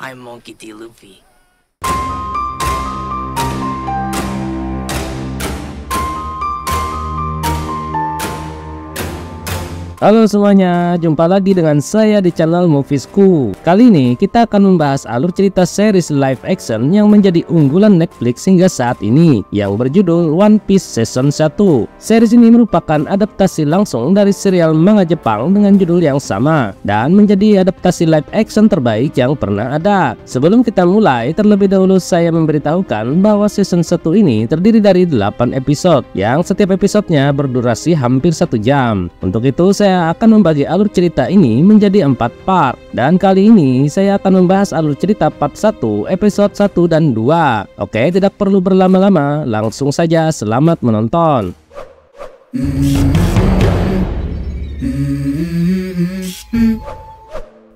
I'm Monkey D. Luffy. Halo semuanya, jumpa lagi dengan saya di channel Moviesku. Kali ini kita akan membahas alur cerita series live action yang menjadi unggulan Netflix hingga saat ini, yang berjudul One Piece Season 1. Series ini merupakan adaptasi langsung dari serial manga Jepang dengan judul yang sama, dan menjadi adaptasi live action terbaik yang pernah ada. Sebelum kita mulai, terlebih dahulu saya memberitahukan bahwa season 1 ini terdiri dari 8 episode, yang setiap episodenya berdurasi hampir 1 jam. Untuk itu saya akan membagi alur cerita ini menjadi 4 part, dan kali ini saya akan membahas alur cerita part 1 episode 1 dan 2. Oke, tidak perlu berlama-lama, langsung saja selamat menonton.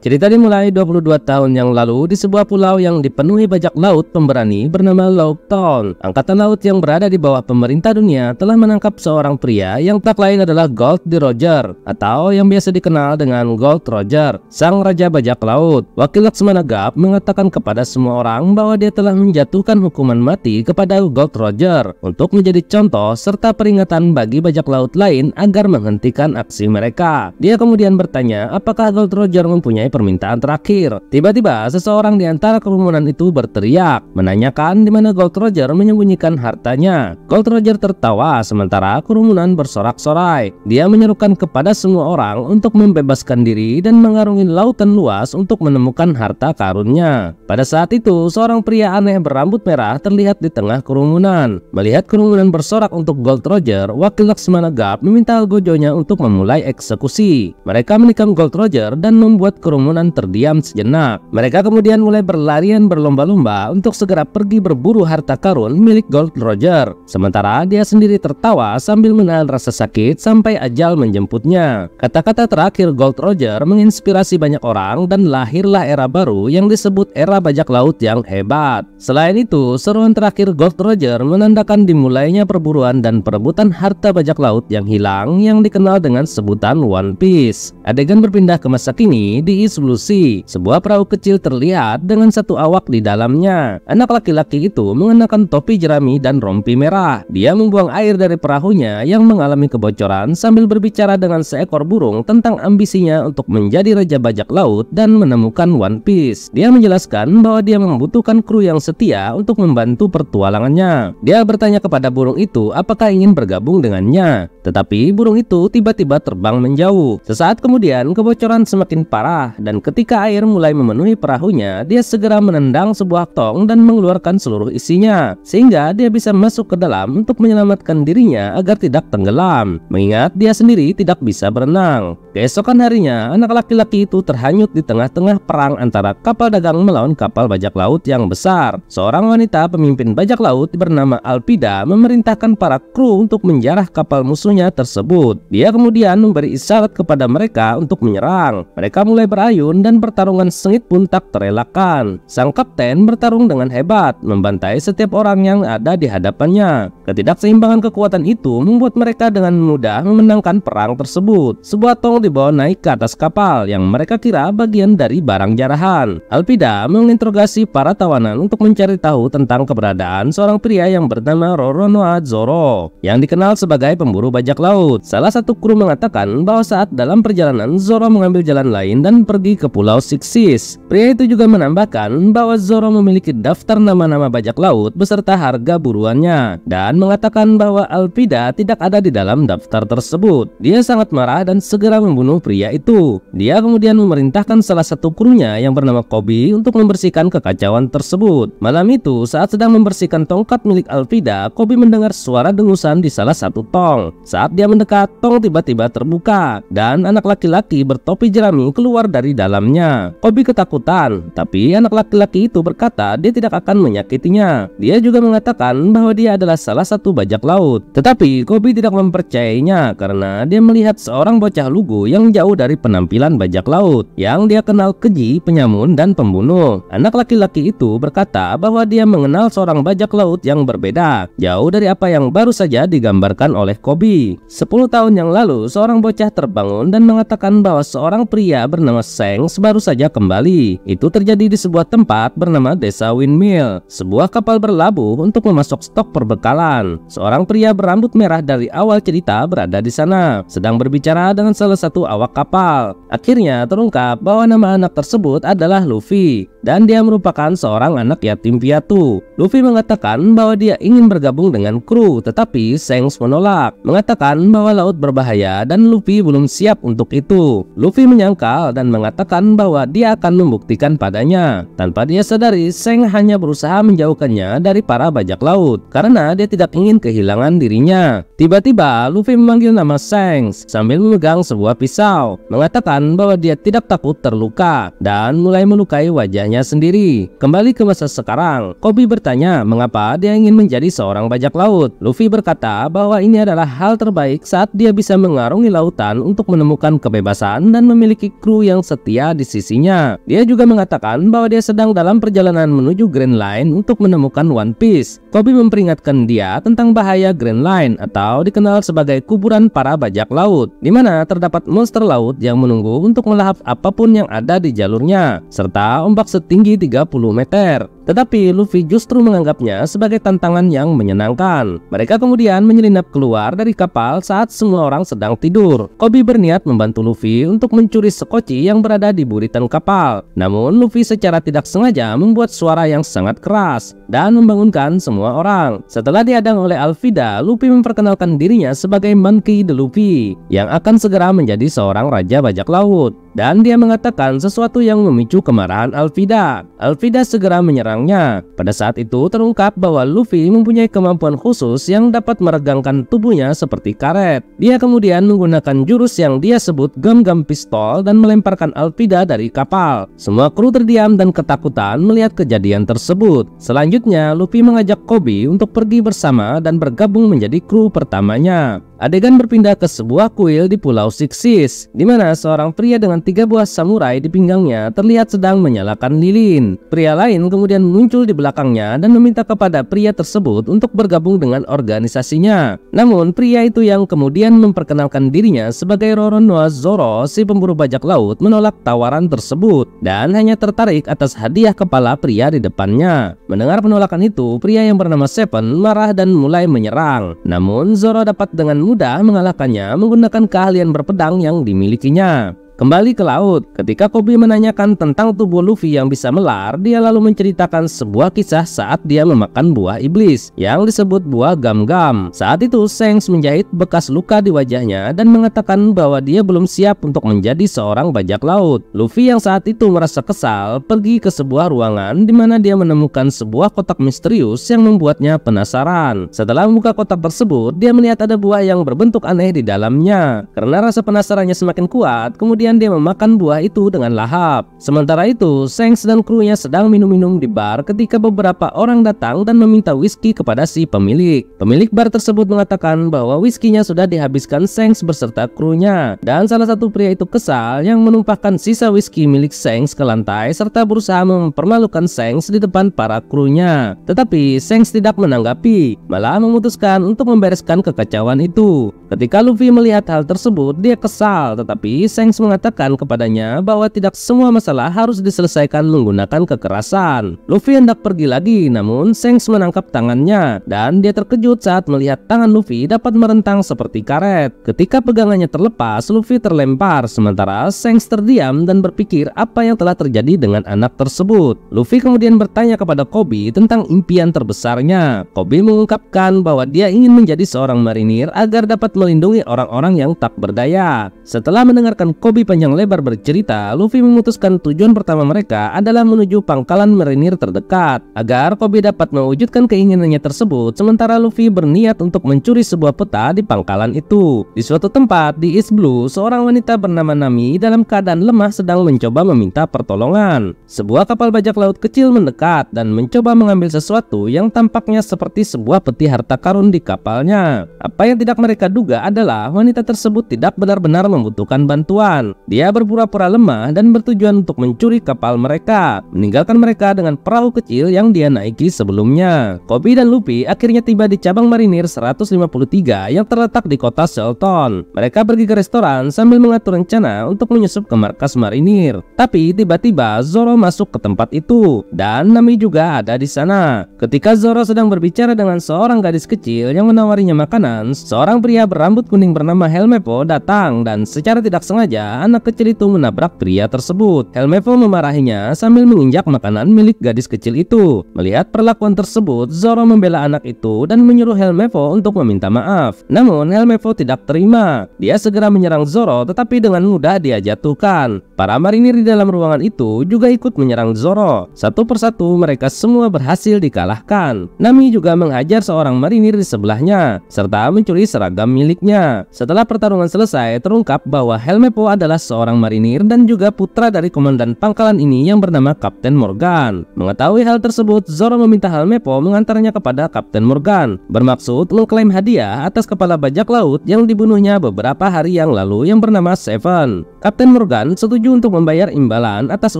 Cerita dimulai 22 tahun yang lalu di sebuah pulau yang dipenuhi bajak laut pemberani bernama Lockton. Angkatan laut yang berada di bawah pemerintah dunia telah menangkap seorang pria yang tak lain adalah Gold the Roger, atau yang biasa dikenal dengan Gold Roger, sang raja bajak laut. Wakil Laksmana Gap mengatakan kepada semua orang bahwa dia telah menjatuhkan hukuman mati kepada Gold Roger untuk menjadi contoh serta peringatan bagi bajak laut lain agar menghentikan aksi mereka. Dia kemudian bertanya apakah Gold Roger mempunyai permintaan terakhir. Tiba-tiba seseorang di antara kerumunan itu berteriak, menanyakan di mana Gold Roger menyembunyikan hartanya. Gold Roger tertawa sementara kerumunan bersorak-sorai. Dia menyerukan kepada semua orang untuk membebaskan diri dan mengarungi lautan luas untuk menemukan harta karunnya. Pada saat itu, seorang pria aneh berambut merah terlihat di tengah kerumunan. Melihat kerumunan bersorak untuk Gold Roger, Wakil Laksmana Gap meminta algojonya untuk memulai eksekusi. Mereka menikam Gold Roger dan membuat kerumunan terdiam sejenak. Mereka kemudian mulai berlarian berlomba-lomba untuk segera pergi berburu harta karun milik Gold Roger. Sementara dia sendiri tertawa sambil menahan rasa sakit sampai ajal menjemputnya. Kata-kata terakhir Gold Roger menginspirasi banyak orang dan lahirlah era baru yang disebut era bajak laut yang hebat. Selain itu, seruan terakhir Gold Roger menandakan dimulainya perburuan dan perebutan harta bajak laut yang hilang yang dikenal dengan sebutan One Piece. Adegan berpindah ke masa kini di Blue Sea. Sebuah perahu kecil terlihat dengan satu awak di dalamnya. Anak laki-laki itu mengenakan topi jerami dan rompi merah. Dia membuang air dari perahunya yang mengalami kebocoran sambil berbicara dengan seekor burung tentang ambisinya untuk menjadi raja bajak laut dan menemukan One Piece. Dia menjelaskan bahwa dia membutuhkan kru yang setia untuk membantu pertualangannya. Dia bertanya kepada burung itu apakah ingin bergabung dengannya. Tetapi burung itu tiba-tiba terbang menjauh. Sesaat kemudian kebocoran semakin parah, dan ketika air mulai memenuhi perahunya, dia segera menendang sebuah tong dan mengeluarkan seluruh isinya, sehingga dia bisa masuk ke dalam untuk menyelamatkan dirinya agar tidak tenggelam, mengingat dia sendiri tidak bisa berenang. Keesokan harinya, anak laki-laki itu terhanyut di tengah-tengah perang antara kapal dagang melawan kapal bajak laut yang besar. Seorang wanita pemimpin bajak laut bernama Alpida memerintahkan para kru untuk menjarah kapal musuhnya tersebut. Dia kemudian memberi isyarat kepada mereka untuk menyerang. Mereka mulai berayun dan pertarungan sengit pun tak terelakkan. Sang kapten bertarung dengan hebat, membantai setiap orang yang ada di hadapannya. Ketidakseimbangan kekuatan itu membuat mereka dengan mudah memenangkan perang tersebut. Sebuah tong dibawa naik ke atas kapal yang mereka kira bagian dari barang jarahan. Alpida menginterogasi para tawanan untuk mencari tahu tentang keberadaan seorang pria yang bernama Roronoa Zoro, yang dikenal sebagai pemburu bajak laut. Salah satu kru mengatakan bahwa saat dalam perjalanan Zoro mengambil jalan lain dan pergi ke Pulau Sixis. Pria itu juga menambahkan bahwa Zoro memiliki daftar nama-nama bajak laut beserta harga buruannya, dan mengatakan bahwa Alpida tidak ada di dalam daftar tersebut. Dia sangat marah dan segera membunuh pria itu. Dia kemudian memerintahkan salah satu krunya yang bernama Kobe untuk membersihkan kekacauan tersebut. Malam itu, saat sedang membersihkan tongkat milik Alpida, Kobe mendengar suara dengusan di salah satu tong. Saat dia mendekat, tong tiba-tiba terbuka dan anak laki-laki bertopi jerami keluar dari dalamnya. Kobe ketakutan, tapi anak laki-laki itu berkata dia tidak akan menyakitinya. Dia juga mengatakan bahwa dia adalah salah satu bajak laut. Tetapi Kobe tidak mempercayainya karena dia melihat seorang bocah lugu itu yang jauh dari penampilan bajak laut yang dia kenal keji, penyamun, dan pembunuh. Anak laki-laki itu berkata bahwa dia mengenal seorang bajak laut yang berbeda, jauh dari apa yang baru saja digambarkan oleh Kobe. 10 tahun yang lalu, seorang bocah terbangun dan mengatakan bahwa seorang pria bernama Shanks baru saja kembali. Itu terjadi di sebuah tempat bernama Desa Windmill, sebuah kapal berlabuh untuk memasok stok perbekalan. Seorang pria berambut merah dari awal cerita berada di sana, sedang berbicara dengan salah satu awak kapal. Akhirnya terungkap bahwa nama anak tersebut adalah Luffy, dan dia merupakan seorang anak yatim piatu. Luffy mengatakan bahwa dia ingin bergabung dengan kru, tetapi Shanks menolak, mengatakan bahwa laut berbahaya dan Luffy belum siap untuk itu. Luffy menyangkal dan mengatakan bahwa dia akan membuktikan padanya. Tanpa dia sadari, Shanks hanya berusaha menjauhkannya dari para bajak laut karena dia tidak ingin kehilangan dirinya. Tiba-tiba Luffy memanggil nama Shanks sambil memegang sebuah pisau, mengatakan bahwa dia tidak takut terluka dan mulai melukai wajahnya sendiri. Kembali ke masa sekarang, Kobe bertanya mengapa dia ingin menjadi seorang bajak laut. Luffy berkata bahwa ini adalah hal terbaik saat dia bisa mengarungi lautan untuk menemukan kebebasan dan memiliki kru yang setia di sisinya. Dia juga mengatakan bahwa dia sedang dalam perjalanan menuju Grand Line untuk menemukan One Piece. Kobe memperingatkan dia tentang bahaya Grand Line atau dikenal sebagai kuburan para bajak laut, di mana terdapat monster laut yang menunggu untuk melahap apapun yang ada di jalurnya, serta ombak setinggi 30 meter. Tetapi Luffy justru menganggapnya sebagai tantangan yang menyenangkan. Mereka kemudian menyelinap keluar dari kapal saat semua orang sedang tidur. Kobe berniat membantu Luffy untuk mencuri sekoci yang berada di buritan kapal. Namun Luffy secara tidak sengaja membuat suara yang sangat keras dan membangunkan semua orang. Setelah dihadang oleh Alvida, Luffy memperkenalkan dirinya sebagai Monkey D. Luffy yang akan segera menjadi seorang raja bajak laut. Dan dia mengatakan sesuatu yang memicu kemarahan Alvida. Alvida segera menyerangnya. Pada saat itu terungkap bahwa Luffy mempunyai kemampuan khusus yang dapat meregangkan tubuhnya seperti karet. Dia kemudian menggunakan jurus yang dia sebut gam-gam pistol dan melemparkan Alvida dari kapal. Semua kru terdiam dan ketakutan melihat kejadian tersebut. Selanjutnya Luffy mengajak Kobe untuk pergi bersama dan bergabung menjadi kru pertamanya. Adegan berpindah ke sebuah kuil di Pulau Sixis, di mana seorang pria dengan 3 buah samurai di pinggangnya terlihat sedang menyalakan lilin. Pria lain kemudian muncul di belakangnya dan meminta kepada pria tersebut untuk bergabung dengan organisasinya. Namun pria itu yang kemudian memperkenalkan dirinya sebagai Roronoa Zoro, si pemburu bajak laut, menolak tawaran tersebut dan hanya tertarik atas hadiah kepala pria di depannya. Mendengar penolakan itu, pria yang bernama Seven marah dan mulai menyerang. Namun Zoro dapat dengan mudah mengalahkannya menggunakan keahlian berpedang yang dimilikinya. Kembali ke laut, ketika Kobe menanyakan tentang tubuh Luffy yang bisa melar, dia lalu menceritakan sebuah kisah saat dia memakan buah iblis yang disebut buah gam-gam. Saat itu Shanks menjahit bekas luka di wajahnya dan mengatakan bahwa dia belum siap untuk menjadi seorang bajak laut. Luffy yang saat itu merasa kesal pergi ke sebuah ruangan di mana dia menemukan sebuah kotak misterius yang membuatnya penasaran. Setelah membuka kotak tersebut, dia melihat ada buah yang berbentuk aneh di dalamnya. Karena rasa penasarannya semakin kuat, kemudian dia memakan buah itu dengan lahap. Sementara itu, Shanks dan krunya sedang minum-minum di bar ketika beberapa orang datang dan meminta whisky kepada si pemilik. Pemilik bar tersebut mengatakan bahwa whiskynya sudah dihabiskan Shanks beserta krunya, dan salah satu pria itu kesal yang menumpahkan sisa whisky milik Shanks ke lantai serta berusaha mempermalukan Shanks di depan para krunya. Tetapi Shanks tidak menanggapi, malah memutuskan untuk membereskan kekacauan itu. Ketika Luffy melihat hal tersebut, dia kesal, tetapi Shanks mengatakan kepadanya bahwa tidak semua masalah harus diselesaikan menggunakan kekerasan. Luffy hendak pergi lagi, namun Shanks menangkap tangannya dan dia terkejut saat melihat tangan Luffy dapat merentang seperti karet. Ketika pegangannya terlepas, Luffy terlempar, sementara Shanks terdiam dan berpikir apa yang telah terjadi dengan anak tersebut. Luffy kemudian bertanya kepada Kobe tentang impian terbesarnya. Kobe mengungkapkan bahwa dia ingin menjadi seorang marinir agar dapat melindungi orang-orang yang tak berdaya. Setelah mendengarkan Kobe lebih panjang lebar bercerita, Luffy memutuskan tujuan pertama mereka adalah menuju pangkalan marinir terdekat agar Kobe dapat mewujudkan keinginannya tersebut, sementara Luffy berniat untuk mencuri sebuah peta di pangkalan itu. Di suatu tempat di East Blue, seorang wanita bernama Nami dalam keadaan lemah sedang mencoba meminta pertolongan. Sebuah kapal bajak laut kecil mendekat dan mencoba mengambil sesuatu yang tampaknya seperti sebuah peti harta karun di kapalnya. Apa yang tidak mereka duga adalah wanita tersebut tidak benar-benar membutuhkan bantuan. Dia berpura-pura lemah dan bertujuan untuk mencuri kapal mereka, meninggalkan mereka dengan perahu kecil yang dia naiki sebelumnya. Kobe dan Luffy akhirnya tiba di cabang marinir 153 yang terletak di kota Shelton. Mereka pergi ke restoran sambil mengatur rencana untuk menyusup ke markas marinir. Tapi tiba-tiba Zoro masuk ke tempat itu dan Nami juga ada di sana. Ketika Zoro sedang berbicara dengan seorang gadis kecil yang menawarinya makanan, seorang pria berambut kuning bernama Helmeppo datang dan secara tidak sengaja anak kecil itu menabrak pria tersebut. Helmeppo memarahinya sambil menginjak makanan milik gadis kecil itu. Melihat perlakuan tersebut, Zoro membela anak itu dan menyuruh Helmeppo untuk meminta maaf. Namun Helmeppo tidak terima. Dia segera menyerang Zoro, tetapi dengan mudah dia jatuhkan. Para marinir di dalam ruangan itu juga ikut menyerang Zoro. Satu persatu mereka semua berhasil dikalahkan. Nami juga menghajar seorang marinir di sebelahnya serta mencuri seragam miliknya. Setelah pertarungan selesai, terungkap bahwa Helmeppo adalah seorang marinir dan juga putra dari komandan pangkalan ini yang bernama Kapten Morgan. Mengetahui hal tersebut, Zoro meminta Helmeppo mengantarnya kepada Kapten Morgan, bermaksud mengklaim hadiah atas kepala bajak laut yang dibunuhnya beberapa hari yang lalu yang bernama Seven. Kapten Morgan setuju untuk membayar imbalan atas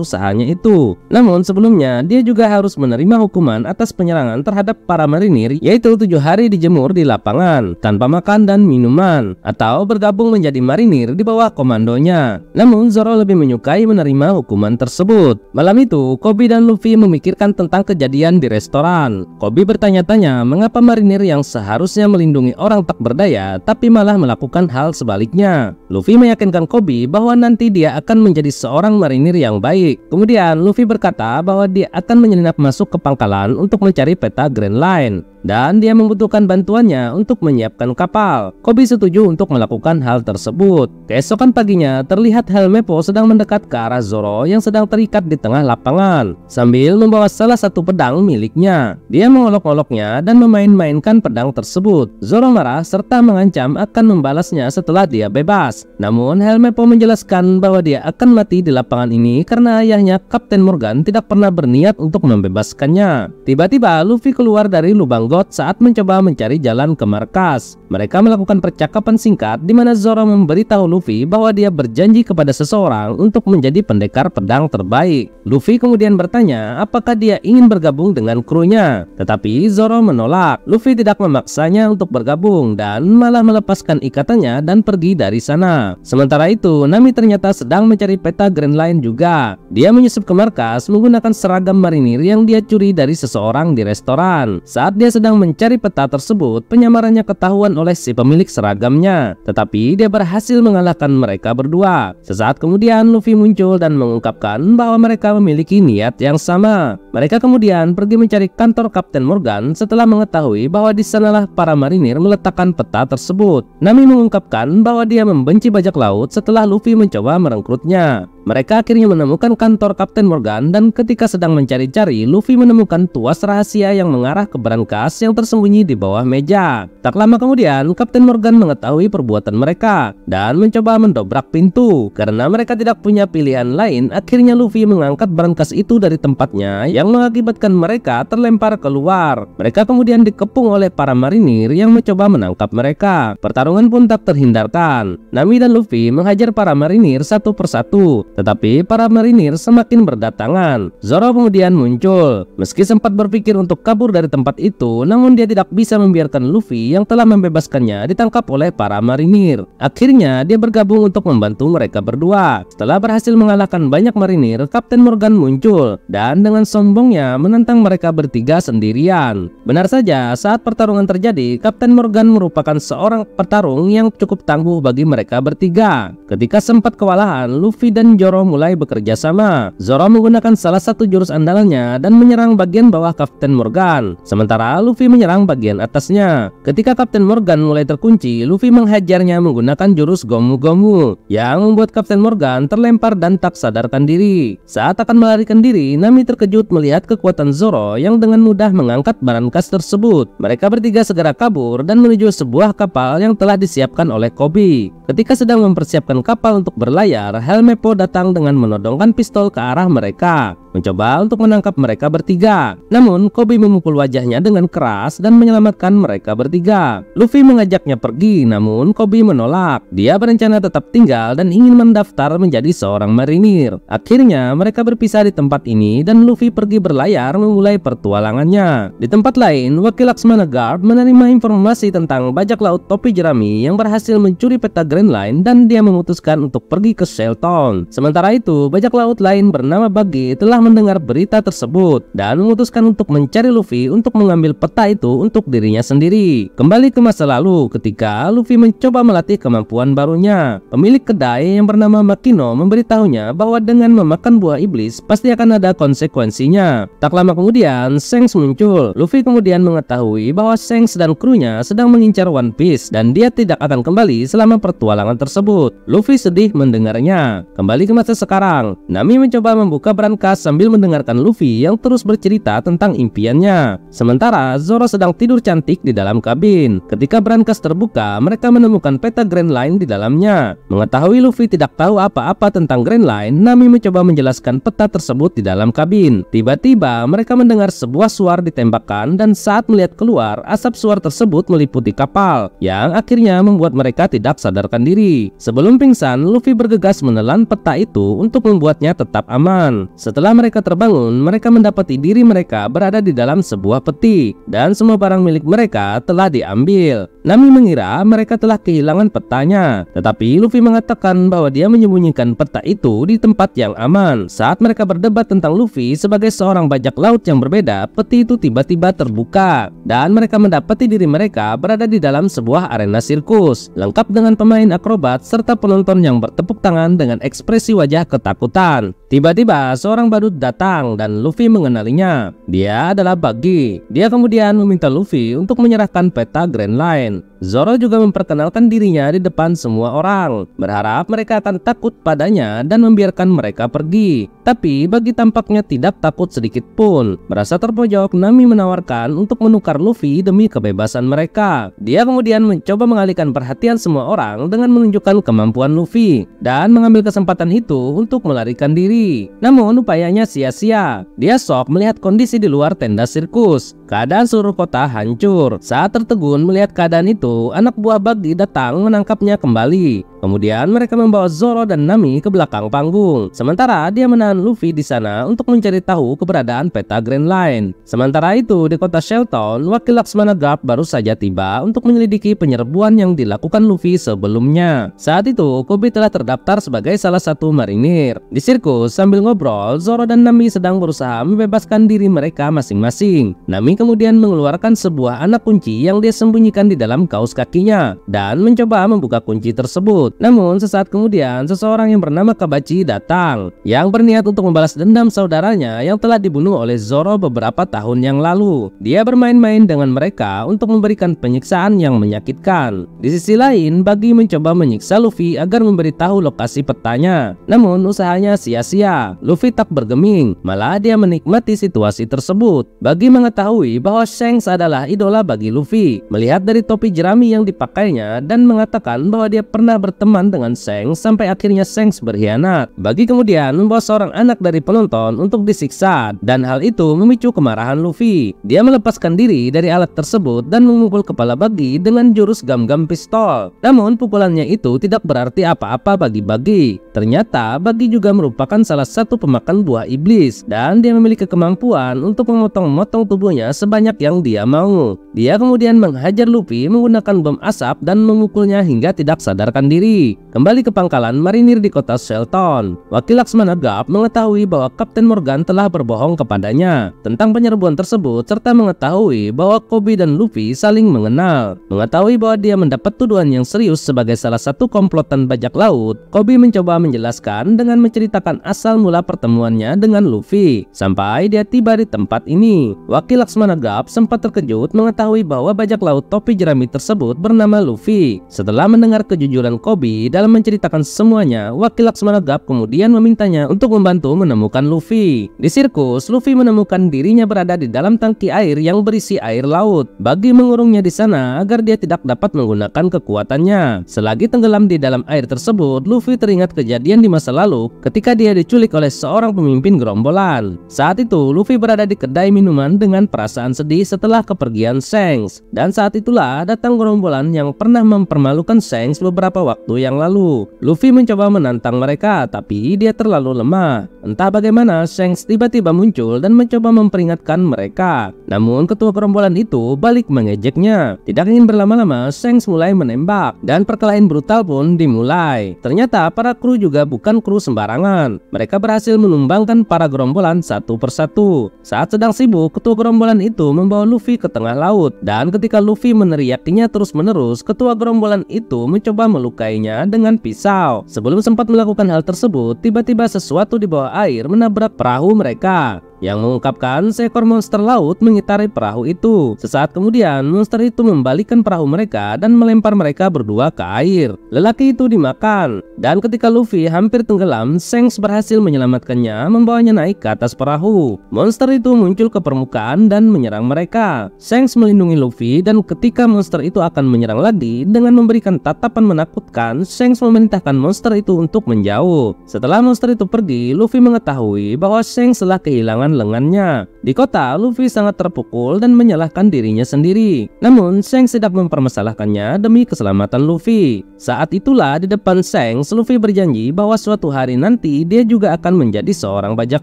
usahanya itu. Namun sebelumnya dia juga harus menerima hukuman atas penyerangan terhadap para marinir, yaitu 7 hari dijemur di lapangan tanpa makan dan minuman, atau bergabung menjadi marinir di bawah komandonya. Namun Zoro lebih menyukai menerima hukuman tersebut. Malam itu Kobe dan Luffy memikirkan tentang kejadian di restoran. Kobe bertanya-tanya mengapa marinir yang seharusnya melindungi orang tak berdaya tapi malah melakukan hal sebaliknya. Luffy meyakinkan Kobe bahwa nanti dia akan menjadi seorang marinir yang baik. Kemudian Luffy berkata bahwa dia akan menyelinap masuk ke pangkalan untuk mencari peta Grand Line dan dia membutuhkan bantuannya untuk menyiapkan kapal. Kobe setuju untuk melakukan hal tersebut. Keesokan paginya terlihat Helmeppo sedang mendekat ke arah Zoro yang sedang terikat di tengah lapangan sambil membawa salah satu pedang miliknya. Dia mengolok-oloknya dan memain-mainkan pedang tersebut. Zoro marah serta mengancam akan membalasnya setelah dia bebas. Namun Helmeppo menjelaskan bahwa dia akan mati di lapangan ini karena ayahnya Kapten Morgan tidak pernah berniat untuk membebaskannya. Tiba-tiba Luffy keluar dari lubang got saat mencoba mencari jalan ke markas. Mereka melakukan percakapan singkat di mana Zoro memberitahu Luffy bahwa dia berjanji kepada seseorang untuk menjadi pendekar pedang terbaik. Luffy kemudian bertanya apakah dia ingin bergabung dengan krunya, tetapi Zoro menolak. Luffy tidak memaksanya untuk bergabung dan malah melepaskan ikatannya dan pergi dari sana. Sementara itu Nami ternyata sedang mencari peta Grand Line juga. Dia menyusup ke markas menggunakan seragam marinir yang dia curi dari seseorang di restoran. Saat dia sedang mencari peta tersebut, penyamarannya ketahuan oleh si pemilik seragamnya, tetapi dia berhasil mengalahkan mereka berdua. Sesaat kemudian Luffy muncul dan mengungkapkan bahwa mereka memiliki niat yang sama. Mereka kemudian pergi mencari kantor Kapten Morgan setelah mengetahui bahwa di sanalah para marinir meletakkan peta tersebut. Nami mengungkapkan bahwa dia membenci bajak laut setelah Luffy mencoba merekrutnya. Mereka akhirnya menemukan kantor Kapten Morgan dan ketika sedang mencari-cari, Luffy menemukan tuas rahasia yang mengarah ke berangkas yang tersembunyi di bawah meja. Tak lama kemudian, Kapten Morgan mengetahui perbuatan mereka dan mencoba mendobrak pintu. Karena mereka tidak punya pilihan lain, akhirnya Luffy mengangkat berangkas itu dari tempatnya yang mengakibatkan mereka terlempar keluar. Mereka kemudian dikepung oleh para marinir yang mencoba menangkap mereka. Pertarungan pun tak terhindarkan. Nami dan Luffy menghajar para marinir satu persatu, tetapi para marinir semakin berdatangan. Zoro kemudian muncul. Meski sempat berpikir untuk kabur dari tempat itu, namun dia tidak bisa membiarkan Luffy yang telah membebaskannya ditangkap oleh para marinir. Akhirnya dia bergabung untuk membantu mereka berdua. Setelah berhasil mengalahkan banyak marinir, Kapten Morgan muncul dan dengan sombongnya menantang mereka bertiga sendirian. Benar saja, saat pertarungan terjadi, Kapten Morgan merupakan seorang petarung yang cukup tangguh bagi mereka bertiga. Ketika sempat kewalahan, Luffy dan Zoro mulai bekerja sama. Zoro menggunakan salah satu jurus andalannya dan menyerang bagian bawah Kapten Morgan, sementara Luffy menyerang bagian atasnya. Ketika Kapten Morgan mulai terkunci, Luffy menghajarnya menggunakan jurus Gomu Gomu yang membuat Kapten Morgan terlempar dan tak sadarkan diri. Saat akan melarikan diri, Nami terkejut melihat kekuatan Zoro yang dengan mudah mengangkat brankas tersebut. Mereka bertiga segera kabur dan menuju sebuah kapal yang telah disiapkan oleh Koby. Ketika sedang mempersiapkan kapal untuk berlayar, Helmeppo datang dengan menodongkan pistol ke arah mereka, mencoba untuk menangkap mereka bertiga. Namun Koby memukul wajahnya dengan keras dan menyelamatkan mereka bertiga. Luffy mengajaknya pergi, namun Koby menolak. Dia berencana tetap tinggal dan ingin mendaftar menjadi seorang marinir. Akhirnya mereka berpisah di tempat ini dan Luffy pergi berlayar memulai pertualangannya. Di tempat lain, wakil Laksmana Garp menerima informasi tentang bajak laut topi jerami yang berhasil mencuri peta Grand Line dan dia memutuskan untuk pergi ke Shelton. Sementara itu, bajak laut lain bernama Buggy telah mendengar berita tersebut dan memutuskan untuk mencari Luffy untuk mengambil peta itu untuk dirinya sendiri. Kembali ke masa lalu ketika Luffy mencoba melatih kemampuan barunya. Pemilik kedai yang bernama Makino memberitahunya bahwa dengan memakan buah iblis pasti akan ada konsekuensinya. Tak lama kemudian, Shanks muncul. Luffy kemudian mengetahui bahwa Shanks dan krunya sedang mengincar One Piece dan dia tidak akan kembali selama pertualangan tersebut. Luffy sedih mendengarnya. Kembali ke masa sekarang, Nami mencoba membuka brankas sambil mendengarkan Luffy yang terus bercerita tentang impiannya. Sementara Zoro sedang tidur cantik di dalam kabin. Ketika brankas terbuka, mereka menemukan peta Grand Line di dalamnya. Mengetahui Luffy tidak tahu apa-apa tentang Grand Line, Nami mencoba menjelaskan peta tersebut di dalam kabin. Tiba-tiba mereka mendengar sebuah suara ditembakkan dan saat melihat keluar, asap suara tersebut meliputi kapal yang akhirnya membuat mereka tidak sadarkan diri. Sebelum pingsan, Luffy bergegas menelan peta itu untuk membuatnya tetap aman. Setelah mereka terbangun, mereka mendapati diri mereka berada di dalam sebuah peti dan semua barang milik mereka telah diambil. Nami mengira mereka telah kehilangan petanya, tetapi Luffy mengatakan bahwa dia menyembunyikan peta itu di tempat yang aman. Saat mereka berdebat tentang Luffy sebagai seorang bajak laut yang berbeda, peti itu tiba-tiba terbuka dan mereka mendapati diri mereka berada di dalam sebuah arena sirkus, lengkap dengan pemain akrobat serta penonton yang bertepuk tangan dengan ekspresi wajah ketakutan. Tiba-tiba seorang badut datang dan Luffy mengenalinya. Dia adalah Buggy. Dia kemudian meminta Luffy untuk menyerahkan peta Grand Line. Zoro juga memperkenalkan dirinya di depan semua orang, berharap mereka akan takut padanya dan membiarkan mereka pergi. Tapi Buggy tampaknya tidak takut sedikit pun. Merasa terpojok, Nami menawarkan untuk menukar Luffy demi kebebasan mereka. Dia kemudian mencoba mengalihkan perhatian semua orang dengan menunjukkan kemampuan Luffy dan mengambil kesempatan itu untuk melarikan diri. Namun upayanya sia-sia. Dia shock melihat kondisi di luar tenda sirkus. Keadaan seluruh kota hancur. Saat tertegun melihat keadaan itu, anak buah Buggy datang menangkapnya kembali. Kemudian mereka membawa Zoro dan Nami ke belakang panggung. Sementara dia menahan Luffy di sana untuk mencari tahu keberadaan peta Grand Line. Sementara itu di kota Shelton, wakil Laksmana Garp baru saja tiba untuk menyelidiki penyerbuan yang dilakukan Luffy sebelumnya. Saat itu Koby telah terdaftar sebagai salah satu marinir. Di sirkus sambil ngobrol, Zoro dan Nami sedang berusaha membebaskan diri mereka masing-masing. Nami kemudian mengeluarkan sebuah anak kunci yang dia sembunyikan di dalam kaos kakinya dan mencoba membuka kunci tersebut. Namun sesaat kemudian seseorang yang bernama Kabachi datang yang berniat untuk membalas dendam saudaranya yang telah dibunuh oleh Zoro beberapa tahun yang lalu. Dia bermain-main dengan mereka untuk memberikan penyiksaan yang menyakitkan. Di sisi lain, Buggy mencoba menyiksa Luffy agar memberitahu lokasi petanya. Namun usahanya sia-sia. Luffy tak bergeming, malah dia menikmati situasi tersebut. Buggy mengetahui bahwa Shanks adalah idola bagi Luffy, melihat dari topi jerami yang dipakainya dan mengatakan bahwa dia pernah berteman dengan Shanks sampai akhirnya Shanks berkhianat. Buggy kemudian membawa seorang anak dari penonton untuk disiksa dan hal itu memicu kemarahan Luffy. Dia melepaskan diri dari alat tersebut dan memukul kepala Buggy dengan jurus gam-gam pistol. Namun pukulannya itu tidak berarti apa-apa bagi Buggy. Ternyata Buggy juga merupakan salah satu pemakan buah iblis dan dia memiliki kemampuan untuk memotong-motong tubuhnya sebanyak yang dia mau. Dia kemudian menghajar Luffy menggunakan menggunakan bom asap dan memukulnya hingga tidak sadarkan diri. Kembali ke pangkalan marinir di kota Shelton, wakil Laksmana Garp mengetahui bahwa Kapten Morgan telah berbohong kepadanya tentang penyerbuan tersebut serta mengetahui bahwa Koby dan Luffy saling mengenal. Mengetahui bahwa dia mendapat tuduhan yang serius sebagai salah satu komplotan bajak laut, Koby mencoba menjelaskan dengan menceritakan asal mula pertemuannya dengan Luffy sampai dia tiba di tempat ini. Wakil Laksmana Garp sempat terkejut mengetahui bahwa bajak laut topi jerami tersebut bernama Luffy. Setelah mendengar kejujuran Koby dalam menceritakan semuanya, wakil Laksmana Garp kemudian memintanya untuk membantu menemukan Luffy. Di sirkus, Luffy menemukan dirinya berada di dalam tangki air yang berisi air laut. Bagi mengurungnya di sana agar dia tidak dapat menggunakan kekuatannya. Selagi tenggelam di dalam air tersebut, Luffy teringat kejadian di masa lalu ketika dia diculik oleh seorang pemimpin gerombolan. Saat itu, Luffy berada di kedai minuman dengan perasaan sedih setelah kepergian Shanks. Dan saat itulah datang gerombolan yang pernah mempermalukan Shanks beberapa waktu yang lalu. Luffy mencoba menantang mereka, tapi dia terlalu lemah. Entah bagaimana, Shanks tiba-tiba muncul dan mencoba memperingatkan mereka. Namun ketua gerombolan itu balik mengejeknya. Tidak ingin berlama-lama, Shanks mulai menembak dan perkelahian brutal pun dimulai. Ternyata para kru juga bukan kru sembarangan. Mereka berhasil menumbangkan para gerombolan satu persatu. Saat sedang sibuk, ketua gerombolan itu membawa Luffy ke tengah laut. Dan ketika Luffy meneriakinya terus-menerus, ketua gerombolan itu mencoba melukainya dengan pisau. Sebelum sempat melakukan hal tersebut, tiba-tiba sesuatu di bawah air menabrak perahu mereka, yang mengungkapkan seekor monster laut mengitari perahu itu. Sesaat kemudian, monster itu membalikkan perahu mereka dan melempar mereka berdua ke air. Lelaki itu dimakan, dan ketika Luffy hampir tenggelam, Shanks berhasil menyelamatkannya, membawanya naik ke atas perahu. Monster itu muncul ke permukaan dan menyerang mereka. Shanks melindungi Luffy, dan ketika monster itu akan menyerang lagi, dengan memberikan tatapan menakutkan, Shanks memerintahkan monster itu untuk menjauh. Setelah monster itu pergi, Luffy mengetahui bahwa Shanks telah kehilangan lengannya. Di kota, Luffy sangat terpukul dan menyalahkan dirinya sendiri. Namun, Shanks tidak mempermasalahkannya demi keselamatan Luffy. Saat itulah di depan Shanks, Luffy berjanji bahwa suatu hari nanti dia juga akan menjadi seorang bajak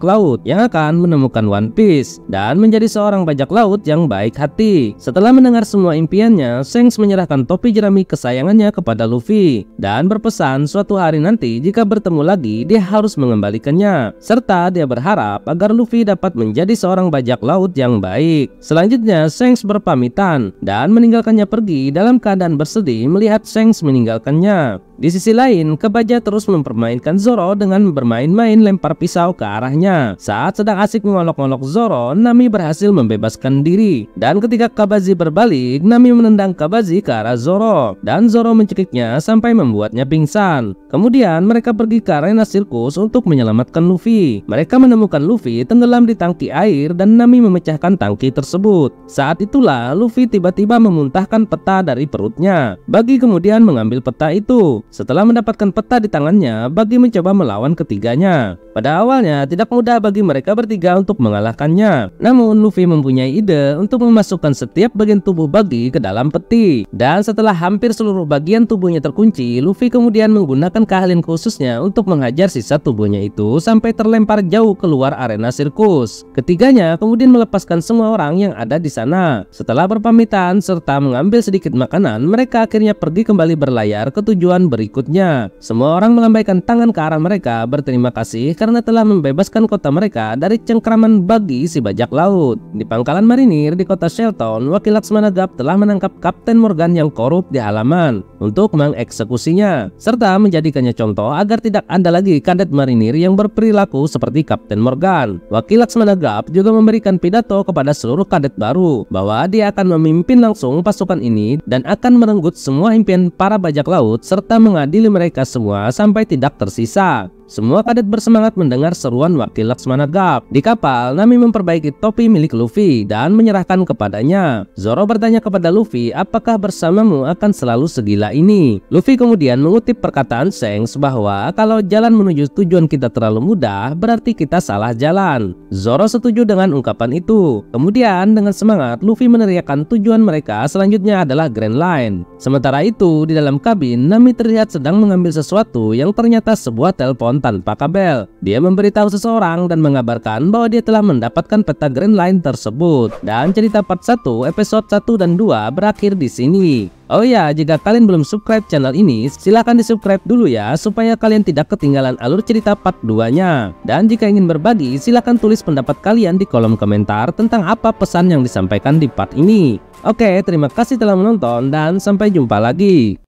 laut yang akan menemukan One Piece dan menjadi seorang bajak laut yang baik hati. Setelah mendengar semua impiannya, Shanks menyerahkan topi jerami kesayangannya kepada Luffy dan berpesan suatu hari nanti jika bertemu lagi dia harus mengembalikannya, serta dia berharap agar Luffy dapat menjadi seorang bajak laut yang baik. Selanjutnya, Shanks berpamitan dan meninggalkannya pergi dalam keadaan bersedih melihat Shanks meninggalkannya. Di sisi lain, Kabaja terus mempermainkan Zoro dengan bermain-main lempar pisau ke arahnya. Saat sedang asik mengolok-olok Zoro, Nami berhasil membebaskan diri. Dan ketika Kabazi berbalik, Nami menendang Kabazi ke arah Zoro, dan Zoro mencekiknya sampai membuatnya pingsan. Kemudian mereka pergi ke arena sirkus untuk menyelamatkan Luffy. Mereka menemukan Luffy tenggelam di tangki air dan Nami memecahkan tangki tersebut. Saat itulah Luffy tiba-tiba memuntahkan peta dari perutnya. Bagi kemudian mengambil peta itu. Setelah mendapatkan peta di tangannya, Bagi mencoba melawan ketiganya. Pada awalnya tidak mudah bagi mereka bertiga untuk mengalahkannya. Namun Luffy mempunyai ide untuk memasukkan setiap bagian tubuh Bagi ke dalam peti. Dan setelah hampir seluruh bagian tubuhnya terkunci, Luffy kemudian menggunakan keahlian khususnya untuk menghajar sisa tubuhnya itu sampai terlempar jauh keluar arena sirkus. Ketiganya kemudian melepaskan semua orang yang ada di sana. Setelah berpamitan serta mengambil sedikit makanan, mereka akhirnya pergi kembali berlayar ke tujuan berikutnya. Semua orang melambaikan tangan ke arah mereka berterima kasih karena telah membebaskan kota mereka dari cengkraman Bagi si bajak laut. Di pangkalan marinir di kota Shelton, wakil Laksmana Garp telah menangkap Kapten Morgan yang korup di halaman untuk mengeksekusinya, serta menjadikannya contoh agar tidak ada lagi kadet marinir yang berperilaku seperti Kapten Morgan. Wakil Laksmana Garp juga memberikan pidato kepada seluruh kadet baru bahwa dia akan memimpin langsung pasukan ini dan akan merenggut semua impian para bajak laut serta mengadili mereka semua sampai tidak tersisa. Semua kadet bersemangat mendengar seruan wakil Laksmana Garp. Di kapal, Nami memperbaiki topi milik Luffy dan menyerahkan kepadanya. Zoro bertanya kepada Luffy, apakah bersamamu akan selalu segila ini? Luffy kemudian mengutip perkataan Shanks bahwa kalau jalan menuju tujuan kita terlalu mudah, berarti kita salah jalan. Zoro setuju dengan ungkapan itu. Kemudian dengan semangat, Luffy meneriakkan tujuan mereka selanjutnya adalah Grand Line. Sementara itu, di dalam kabin, Nami terlihat sedang mengambil sesuatu yang ternyata sebuah telepon tanpa kabel. Dia memberitahu seseorang dan mengabarkan bahwa dia telah mendapatkan peta Grand Line tersebut. Dan cerita part 1 episode 1 dan 2 berakhir di sini. Oh ya, jika kalian belum subscribe channel ini, silahkan di subscribe dulu ya, supaya kalian tidak ketinggalan alur cerita part 2-nya. Dan jika ingin berbagi, silahkan tulis pendapat kalian di kolom komentar tentang apa pesan yang disampaikan di part ini. Oke, terima kasih telah menonton dan sampai jumpa lagi.